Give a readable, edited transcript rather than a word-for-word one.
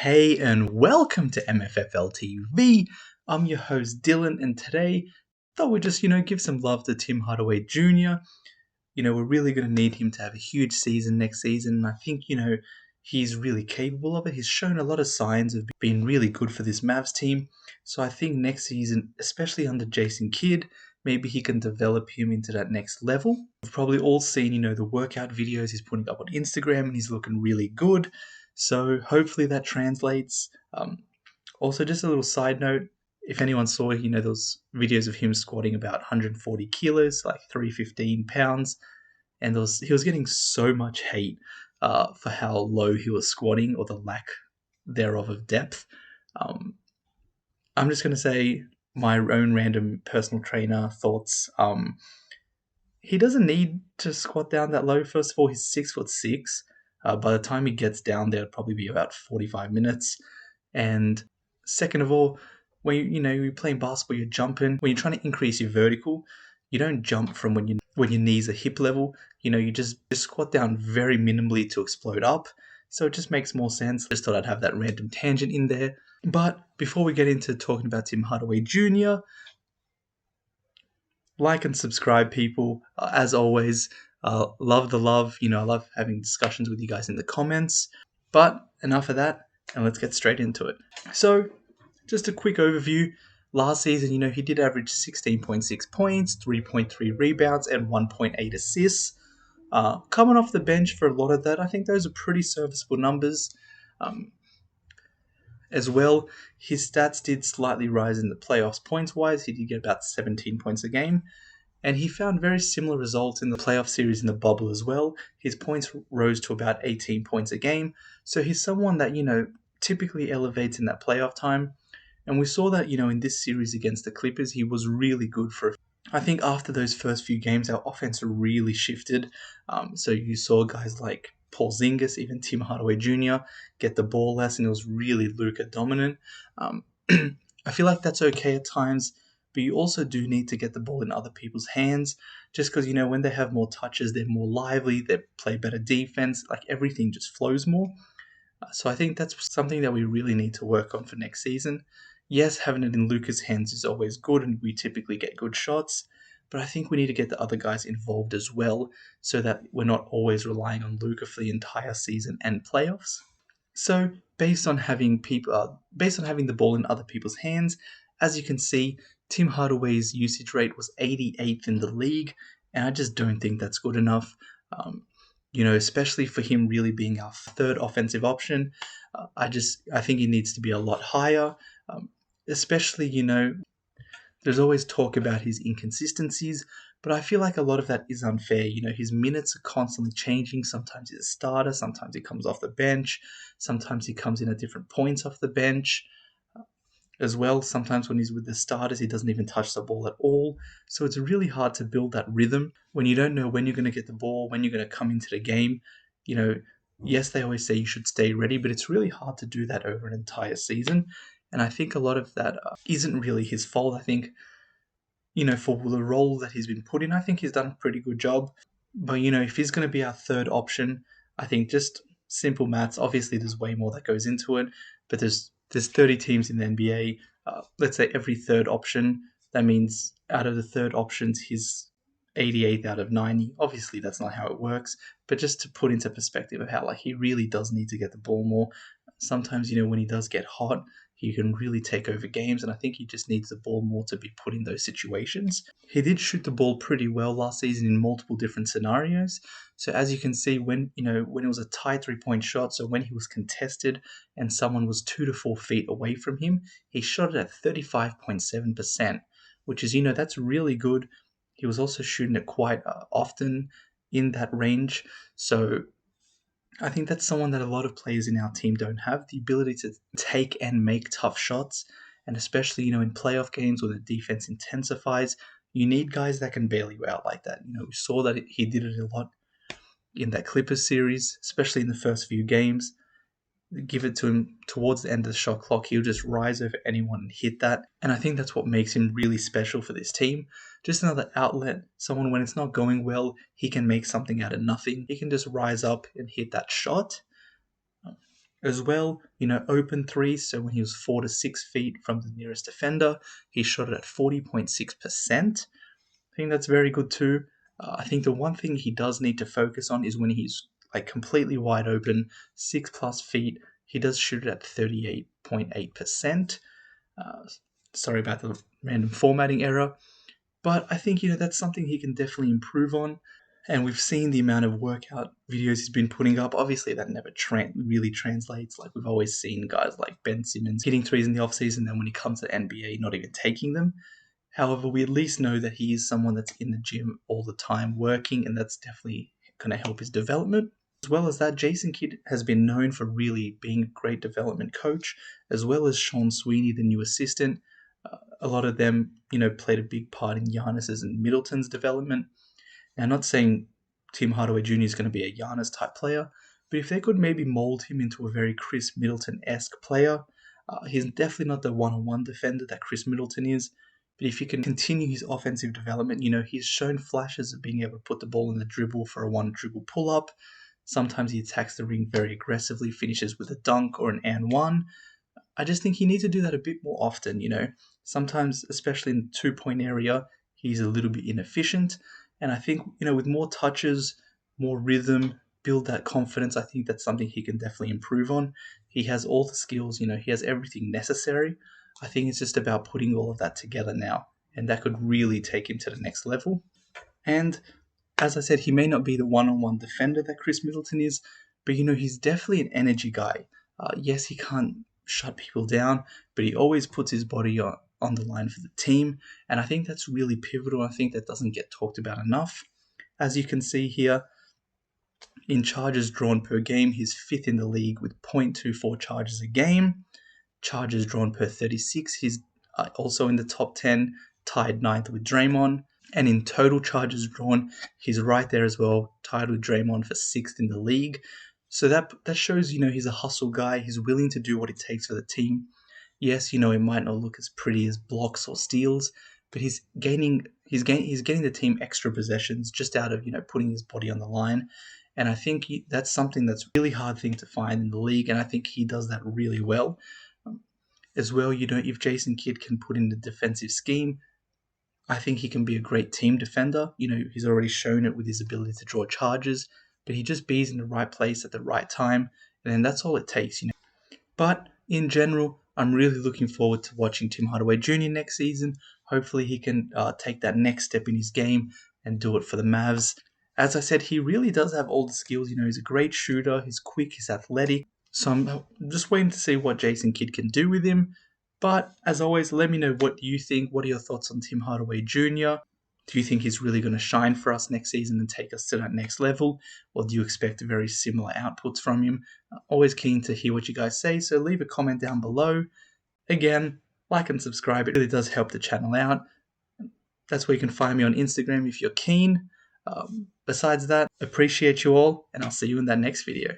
Hey and welcome to MFFLtv. I'm your host Dylan, and today thought we'd just give some love to Tim Hardaway Jr. We're really going to need him to have a huge season next season, and I think he's really capable of it. He's shown a lot of signs of being really good for this Mavs team. So I think next season, especially under Jason Kidd, maybe he can develop him into that next level. We've probably all seen the workout videos he's putting up on Instagram, and he's looking really good. So hopefully that translates. Also, just a little side note, if anyone saw, those videos of him squatting about 140 kilos, like 315 pounds, and he was getting so much hate for how low he was squatting or the lack thereof of depth. I'm just going to say my own random personal trainer thoughts. He doesn't need to squat down that low. First of all, he's 6'6". By the time he gets down there, it'll probably be about 45 minutes. And second of all, when you're playing basketball, you're jumping. When you're trying to increase your vertical, you don't jump from when your knees are hip level. You just squat down very minimally to explode up. So it just makes more sense. Just thought I'd have that random tangent in there. But before we get into talking about Tim Hardaway Jr., like and subscribe, people. As always, love the love. I love having discussions with you guys in the comments. But enough of that, and let's get straight into it. So, just a quick overview. Last season, he did average 16.6 points, 3.3 rebounds, and 1.8 assists. Coming off the bench for a lot of that, I think those are pretty serviceable numbers. As well, his stats did slightly rise in the playoffs points-wise. He did get about 17 points a game. And he found very similar results in the playoff series in the bubble as well. His points rose to about 18 points a game. So he's someone that, typically elevates in that playoff time. And we saw that, in this series against the Clippers, he was really good for. I think after those first few games, our offense really shifted. So you saw guys like Porzingis, even Tim Hardaway Jr. get the ball less, and it was really Luka dominant. I feel like that's okay at times, but you also do need to get the ball in other people's hands, just because, when they have more touches, they're more lively, they play better defense, like everything just flows more. So I think that's something that we really need to work on for next season. Yes, having it in Luka's hands is always good, and we typically get good shots, but I think we need to get the other guys involved as well, so that we're not always relying on Luka for the entire season and playoffs. So, based on having the ball in other people's hands, as you can see, Tim Hardaway's usage rate was 88th in the league, and I just don't think that's good enough. Especially for him really being our third offensive option. I think he needs to be a lot higher. Especially, there's always talk about his inconsistencies, but I feel like a lot of that is unfair. His minutes are constantly changing. Sometimes he's a starter, sometimes he comes off the bench, sometimes he comes in at different points off the bench. As well, sometimes when he's with the starters, he doesn't even touch the ball at all. So it's really hard to build that rhythm when you don't know when you're going to get the ball, when you're going to come into the game. Yes, they always say you should stay ready, but it's really hard to do that over an entire season. And I think a lot of that isn't really his fault. I think, for the role that he's been put in, I think he's done a pretty good job. But, if he's going to be our third option, I think just simple maths, obviously there's way more that goes into it, but there's 30 teams in the NBA. Let's say every third option. That means out of the third options, he's 88th out of 90. Obviously, that's not how it works. But just to put into perspective of how he really does need to get the ball more. Sometimes, when he does get hot, he can really take over games, and I think he just needs the ball more to be put in those situations. He did shoot the ball pretty well last season in multiple different scenarios. So as you can see, when it was a tight 3-point shot, so when he was contested and someone was 2 to 4 feet away from him, he shot it at 35.7%, which is, that's really good. He was also shooting it quite often in that range. So I think that's someone that a lot of players in our team don't have, the ability to take and make tough shots. And especially, in playoff games where the defense intensifies, you need guys that can bail you out like that. We saw that he did it a lot in that Clippers series, especially in the first few games. Give it to him towards the end of the shot clock, he'll just rise over anyone and hit that. And I think that's what makes him really special for this team. Just another outlet, someone when it's not going well, he can make something out of nothing. He can just rise up and hit that shot. As well, open threes, so when he was 4 to 6 feet from the nearest defender, he shot it at 40.6%. I think that's very good too. I think the one thing he does need to focus on is when he's like completely wide open, 6+ feet, he does shoot it at 38.8%. Sorry about the random formatting error. But I think, that's something he can definitely improve on. And we've seen the amount of workout videos he's been putting up. Obviously, that never really translates. Like, we've always seen guys like Ben Simmons hitting threes in the offseason, then when he comes to NBA, not even taking them. However, we at least know that he is someone that's in the gym all the time working, and that's definitely going to help his development. As well as that, Jason Kidd has been known for really being a great development coach, as well as Sean Sweeney, the new assistant. A lot of them, played a big part in Giannis's and Middleton's development. Now, I'm not saying Tim Hardaway Jr. is going to be a Giannis type player, but if they could maybe mold him into a very Chris Middleton-esque player, he's definitely not the one-on-one defender that Chris Middleton is. But if he can continue his offensive development, he's shown flashes of being able to put the ball in the dribble for a one-dribble pull-up. Sometimes he attacks the ring very aggressively, finishes with a dunk or an and one. I just think he needs to do that a bit more often, Sometimes, especially in the two-point area, he's a little bit inefficient. And I think, with more touches, more rhythm, build that confidence, I think that's something he can definitely improve on. He has all the skills, he has everything necessary. I think it's just about putting all of that together now. And that could really take him to the next level. And as I said, he may not be the one-on-one defender that Chris Middleton is, but, he's definitely an energy guy. Yes, he can't shut people down, but he always puts his body on the line for the team, and I think that's really pivotal. I think that doesn't get talked about enough. As you can see here, in charges drawn per game, he's 5th in the league with 0.24 charges a game. Charges drawn per 36, he's also in the top 10, tied 9th with Draymond. And in total charges drawn, he's right there as well, tied with Draymond for 6th in the league. So that shows, he's a hustle guy. He's willing to do what it takes for the team. Yes, it might not look as pretty as blocks or steals, but he's getting the team extra possessions just out of, putting his body on the line. And I think that's something that's a really hard thing to find in the league, and I think he does that really well. As well, if Jason Kidd can put in the defensive scheme, I think he can be a great team defender. He's already shown it with his ability to draw charges, but he just bees in the right place at the right time, and then that's all it takes, But in general, I'm really looking forward to watching Tim Hardaway Jr. next season. Hopefully he can take that next step in his game and do it for the Mavs. As I said, he really does have all the skills. He's a great shooter, he's quick, he's athletic. So I'm just waiting to see what Jason Kidd can do with him. But as always, let me know what you think. What are your thoughts on Tim Hardaway Jr.? Do you think he's really going to shine for us next season and take us to that next level? Or do you expect very similar outputs from him? Always keen to hear what you guys say, so leave a comment down below. Again, like and subscribe. It really does help the channel out. That's where you can find me on Instagram if you're keen. Besides that, appreciate you all, and I'll see you in that next video.